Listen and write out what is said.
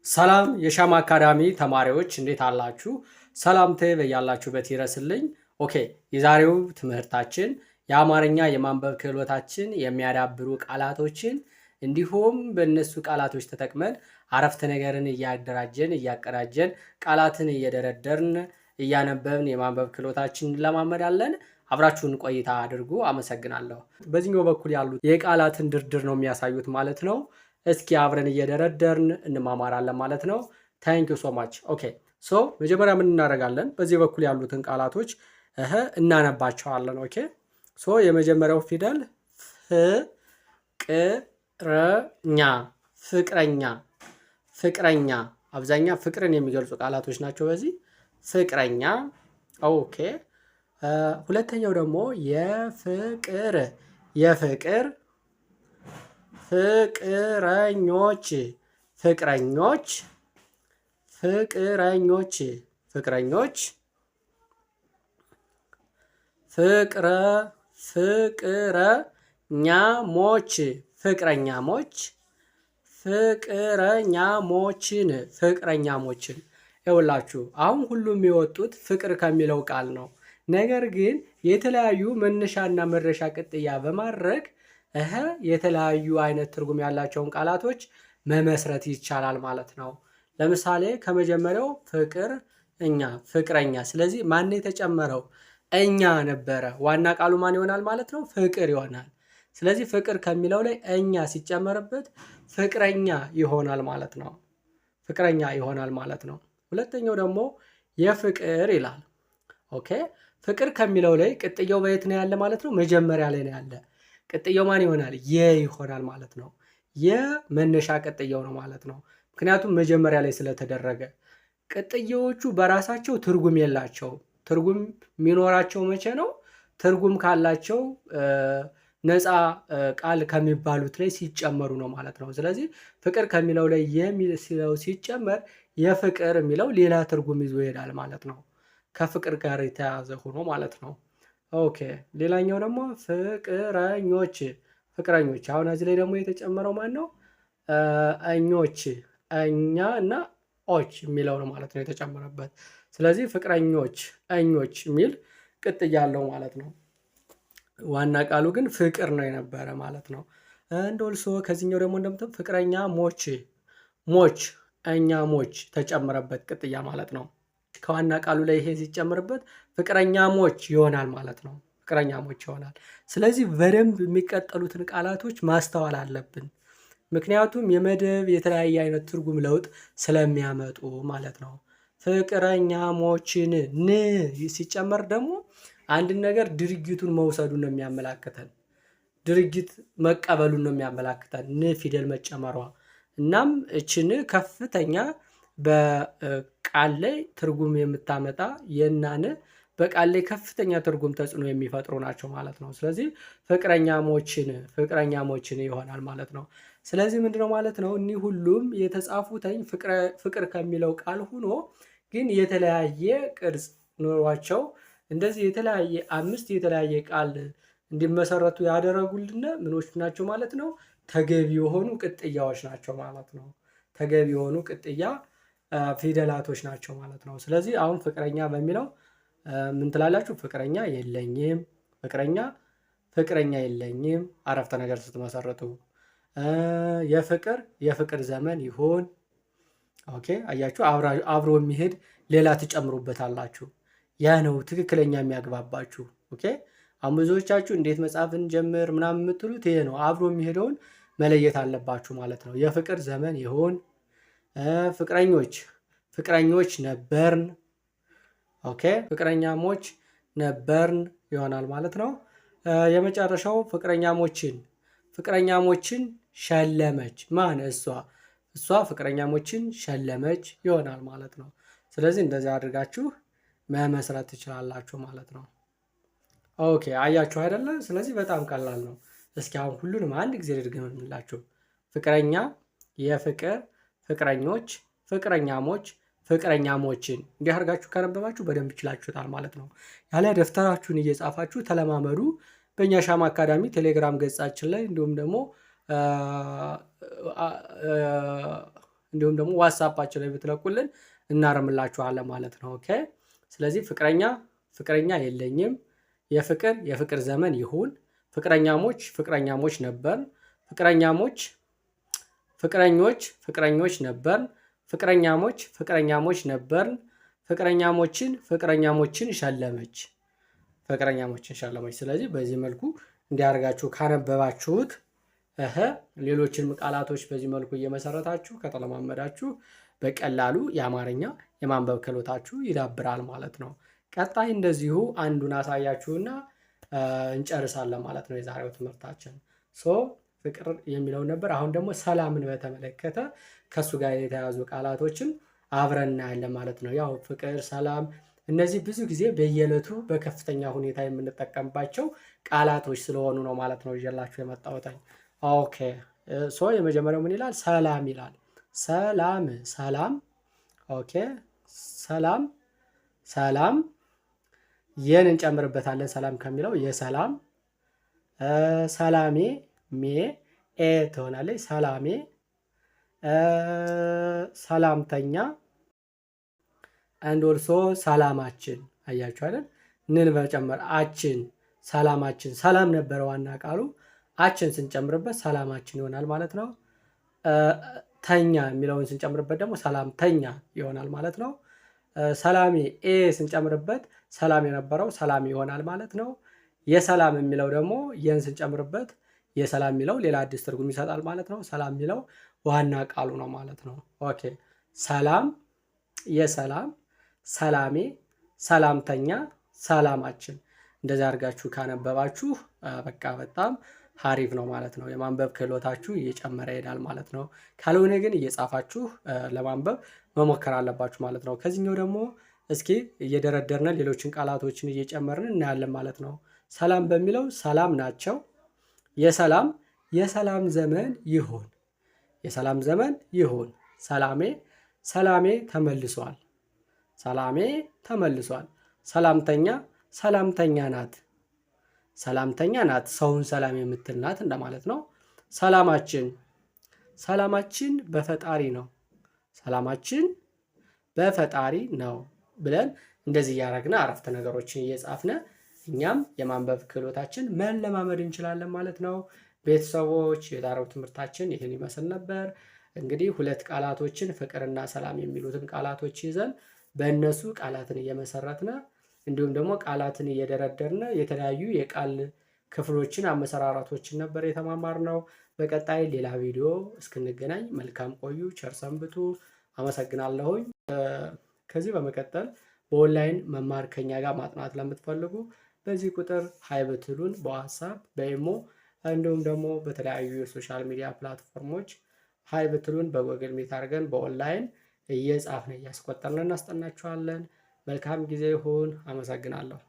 ሰላም የሻማ አካዳሚ ተማሪዎች እንዴት አላችሁ? ሰላምታዬ በያላችሁበት ይድረስልኝ። ኦኬ የዛሬው ትምህርታችን የአማርኛ የማንበብ ክህሎታችን የሚያዳብሩ ቃላቶችን እንዲሁም በእነሱ ቃላቶች ተጠቅመን አረፍተ ነገርን እያደራጀን እያቀዳጀን ቃላትን እየደረደርን እያነበብን የማንበብ ክህሎታችንን እንለማመዳለን። አብራችሁን ቆይታ አድርጉ። አመሰግናለሁ። በዚህኛው በኩል ያሉት የቃላትን ድርድር ነው የሚያሳዩት ማለት ነው። እስኪ አብረን እየደረደርን እንማማራለን ማለት ነው። ታንክ ዩ ሶ ማች። ኦኬ ሶ መጀመሪያ ምን እናደርጋለን? በዚህ በኩል ያሉትን ቃላቶች እናነባቸዋለን። ኦኬ ሶ የመጀመሪያው ፊደል ፍቅረኛ፣ ፍቅረኛ፣ ፍቅረኛ። አብዛኛ ፍቅርን የሚገልጹ ቃላቶች ናቸው። በዚህ ፍቅረኛ። ኦኬ ሁለተኛው ደግሞ የፍቅር፣ የፍቅር፣ ፍቅረኞች፣ ፍቅረኞች፣ ፍቅረኞች፣ ፍቅረኞች፣ ፍቅረኛሞች፣ ፍቅረኛሞች፣ ፍቅረኛሞችን፣ ፍቅረኛሞችን። ይኸውላችሁ አሁን ሁሉም የወጡት ፍቅር ከሚለው ቃል ነው። ነገር ግን የተለያዩ መነሻና መድረሻ ቅጥያ በማድረግ የተለያዩ አይነት ትርጉም ያላቸውን ቃላቶች መመስረት ይቻላል ማለት ነው። ለምሳሌ ከመጀመሪያው ፍቅር እኛ፣ ፍቅረኛ። ስለዚህ ማን የተጨመረው? እኛ ነበረ። ዋና ቃሉ ማን ይሆናል ማለት ነው? ፍቅር ይሆናል። ስለዚህ ፍቅር ከሚለው ላይ እኛ ሲጨመርበት ፍቅረኛ ይሆናል ማለት ነው። ፍቅረኛ ይሆናል ማለት ነው። ሁለተኛው ደግሞ የፍቅር ይላል። ኦኬ ፍቅር ከሚለው ላይ ቅጥያው በየት ነው ያለ ማለት ነው? መጀመሪያ ላይ ነው ያለ። ቅጥያው ማን ይሆናል? ይሆናል ማለት ነው። የመነሻ ቅጥያው ነው ማለት ነው። ምክንያቱም መጀመሪያ ላይ ስለተደረገ። ቅጥያዎቹ በራሳቸው ትርጉም የላቸውም። ትርጉም የሚኖራቸው መቼ ነው? ትርጉም ካላቸው ነፃ ቃል ከሚባሉት ላይ ሲጨመሩ ነው ማለት ነው። ስለዚህ ፍቅር ከሚለው ላይ የሚለው ሲጨመር የፍቅር የሚለው ሌላ ትርጉም ይዞ ይሄዳል ማለት ነው። ከፍቅር ጋር የተያያዘ ሆኖ ማለት ነው። ኦኬ ሌላኛው ደግሞ ፍቅረኞች፣ ፍቅረኞች። አሁን እዚህ ላይ ደግሞ የተጨመረው ማን ነው? እኞች፣ እኛ እና ኦች የሚለው ነው ማለት ነው የተጨመረበት። ስለዚህ ፍቅረኞች፣ እኞች የሚል ቅጥያ አለው ማለት ነው። ዋና ቃሉ ግን ፍቅር ነው የነበረ ማለት ነው። እንደልሶ ከዚህኛው ደግሞ እንደምትም ፍቅረኛ ሞች፣ ሞች፣ እኛ ሞች ተጨመረበት ቅጥያ ማለት ነው። ከዋና ቃሉ ላይ ይሄ ሲጨምርበት ፍቅረኛሞች ይሆናል ማለት ነው። ፍቅረኛሞች ይሆናል። ስለዚህ በደንብ የሚቀጠሉትን ቃላቶች ማስተዋል አለብን። ምክንያቱም የመደብ የተለያየ አይነት ትርጉም ለውጥ ስለሚያመጡ ማለት ነው። ፍቅረኛሞችን ን ሲጨመር ደግሞ አንድን ነገር ድርጊቱን መውሰዱን ነው የሚያመላክተን። ድርጊት መቀበሉን ነው የሚያመላክተን ን ፊደል መጨመሯ። እናም እችን ከፍተኛ በቃል ላይ ትርጉም የምታመጣ የናን በቃል ላይ ከፍተኛ ትርጉም ተጽዕኖ የሚፈጥሩ ናቸው ማለት ነው። ስለዚህ ፍቅረኛሞችን፣ ፍቅረኛሞችን ይሆናል ማለት ነው። ስለዚህ ምንድነው ማለት ነው? እኒህ ሁሉም የተጻፉትኝ ፍቅር ከሚለው ቃል ሆኖ ግን የተለያየ ቅርጽ ኖሯቸው እንደዚህ የተለያየ 5 የተለያየ ቃል እንዲመሰረቱ ያደረጉልን ምኖች ናቸው ማለት ነው? ተገቢ የሆኑ ቅጥያዎች ናቸው ማለት ነው። ተገቢ የሆኑ ቅጥያ ፊደላቶች ናቸው ማለት ነው። ስለዚህ አሁን ፍቅረኛ በሚለው ምን ትላላችሁ? ፍቅረኛ የለኝም፣ ፍቅረኛ፣ ፍቅረኛ የለኝም አረፍተ ነገር ስትመሰረቱ። የፍቅር፣ የፍቅር ዘመን ይሁን። ኦኬ አያችሁ፣ አብሮ የሚሄድ ሌላ ትጨምሩበታላችሁ። ያ ነው ትክክለኛ የሚያግባባችሁ። ኦኬ አሁን ብዙዎቻችሁ እንዴት መጻፍን ጀምር ምናምን የምትሉት ይሄ ነው። አብሮ የሚሄደውን መለየት አለባችሁ ማለት ነው። የፍቅር ዘመን ይሁን። ፍቅረኞች፣ ፍቅረኞች ነበርን። ኦኬ ፍቅረኛሞች ነበርን ይሆናል ማለት ነው። የመጨረሻው ፍቅረኛሞችን፣ ፍቅረኛሞችን ሸለመች። ማን? እሷ፣ እሷ ፍቅረኛሞችን ሸለመች ይሆናል ማለት ነው። ስለዚህ እንደዚህ አድርጋችሁ መመስረት ትችላላችሁ ማለት ነው። ኦኬ አያችሁ አይደለ? ስለዚህ በጣም ቀላል ነው። እስኪ አሁን ሁሉንም አንድ ጊዜ ልድገምላችሁ። ፍቅረኛ፣ የፍቅር፣ ፍቅረኞች፣ ፍቅረኛሞች፣ ፍቅረኛሞችን እንዲህ አድርጋችሁ ካነበባችሁ በደንብ ይችላችሁታል ማለት ነው። ያለ ደፍተራችሁን እየጻፋችሁ ተለማመዱ። በእኛ ሻማ አካዳሚ ቴሌግራም ገጻችን ላይ እንዲሁም ደግሞ እንዲሁም ደግሞ ዋትስአፓችን ላይ ብትለቁልን እናርምላችኋለን ማለት ነው። ኦኬ። ስለዚህ ፍቅረኛ የለኝም፣ የፍቅር ዘመን ይሁን፣ ፍቅረኛሞች ነበርን፣ ፍቅረኞች ነበርን፣ ፍቅረኛሞች ነበርን፣ ፍቅረኛሞችን ሸለመች። ስለዚህ በዚህ መልኩ እንዲያደርጋችሁ ካነበባችሁት ሌሎችን ቃላቶች በዚህ መልኩ እየመሰረታችሁ ከተለማመዳችሁ በቀላሉ የአማርኛ የማንበብ ክህሎታችሁ ይዳብራል ማለት ነው። ቀጣይ እንደዚሁ አንዱን አሳያችሁና እንጨርሳለን ማለት ነው የዛሬው ትምህርታችን። ፍቅር የሚለው ነበር። አሁን ደግሞ ሰላምን በተመለከተ ከሱ ጋር የተያዙ ቃላቶችን አብረን እናያለን ማለት ነው። ያው ፍቅር፣ ሰላም እነዚህ ብዙ ጊዜ በየዕለቱ በከፍተኛ ሁኔታ የምንጠቀምባቸው ቃላቶች ስለሆኑ ነው ማለት ነው ይዤላችሁ የመጣሁት። ኦኬ የመጀመሪያው ምን ይላል? ሰላም ይላል። ሰላም። ኦኬ ሰላም የን እንጨምርበታለን። ሰላም ከሚለው የሰላም ሰላሜ ኤ ትሆናለች። ሰላሜ ሰላምተኛ አንድ ወልሶ ሰላማችን። አያችሁ አይደል? ንን በጨመር አችን ሰላማችን። ሰላም ነበረ ዋና ቃሉ። አችን ስንጨምርበት ሰላማችን ይሆናል ማለት ነው። ተኛ የሚለውን ስንጨምርበት ደግሞ ሰላምተኛ ይሆናል ማለት ነው። ሰላሜ ኤ ስንጨምርበት ሰላም የነበረው ሰላም ይሆናል ማለት ነው። የሰላም የሚለው ደግሞ የን ስንጨምርበት የሰላም የሚለው ሌላ አዲስ ትርጉም ይሰጣል ማለት ነው። ሰላም የሚለው ዋና ቃሉ ነው ማለት ነው። ኦኬ ሰላም፣ የሰላም፣ ሰላሜ፣ ሰላምተኛ፣ ሰላማችን። እንደዚህ አድርጋችሁ ካነበባችሁ በቃ በጣም ሀሪፍ ነው ማለት ነው። የማንበብ ክህሎታችሁ እየጨመረ ይሄዳል ማለት ነው። ካልሆነ ግን እየጻፋችሁ ለማንበብ መሞከር አለባችሁ ማለት ነው። ከዚህኛው ደግሞ እስኪ እየደረደርን ሌሎችን ቃላቶችን እየጨመርን እናያለን ማለት ነው። ሰላም በሚለው ሰላም ናቸው። የሰላም ዘመን ይሁን፣ የሰላም ዘመን ይሁን። ሰላሜ ተመልሷል፣ ሰላምተኛ ናት፣ ሰውን ሰላም የምትል ናት እንደማለት ነው። ሰላማችን በፈጣሪ ነው ብለን እንደዚህ እያደረግን አረፍተ ነገሮችን እየጻፍነ እኛም የማንበብ ክህሎታችን መለማመድ እንችላለን ማለት ነው። ቤተሰቦች የዛሬው ትምህርታችን ይህን ይመስል ነበር። እንግዲህ ሁለት ቃላቶችን ፍቅርና ሰላም የሚሉትን ቃላቶች ይዘን በእነሱ ቃላትን እየመሰረትነ እንዲሁም ደግሞ ቃላትን እየደረደርነ የተለያዩ የቃል ክፍሎችን አመሰራራቶችን ነበር የተማማርነው። በቀጣይ ሌላ ቪዲዮ እስክንገናኝ መልካም ቆዩ፣ ቸር ሰንብቱ። አመሰግናለሁኝ። ከዚህ በመቀጠል በኦንላይን መማር ከኛ ጋር ማጥናት ለምትፈልጉ በዚህ ቁጥር ሀይ ብትሉን በዋትስአፕ በኢሞ እንዲሁም ደግሞ በተለያዩ የሶሻል ሚዲያ ፕላትፎርሞች ሀይ ብትሉን በጎግል ሚት አድርገን በኦንላይን እየጻፍን እያስቆጠርን እናስጠናችኋለን። መልካም ጊዜ ይሁን። አመሰግናለሁ።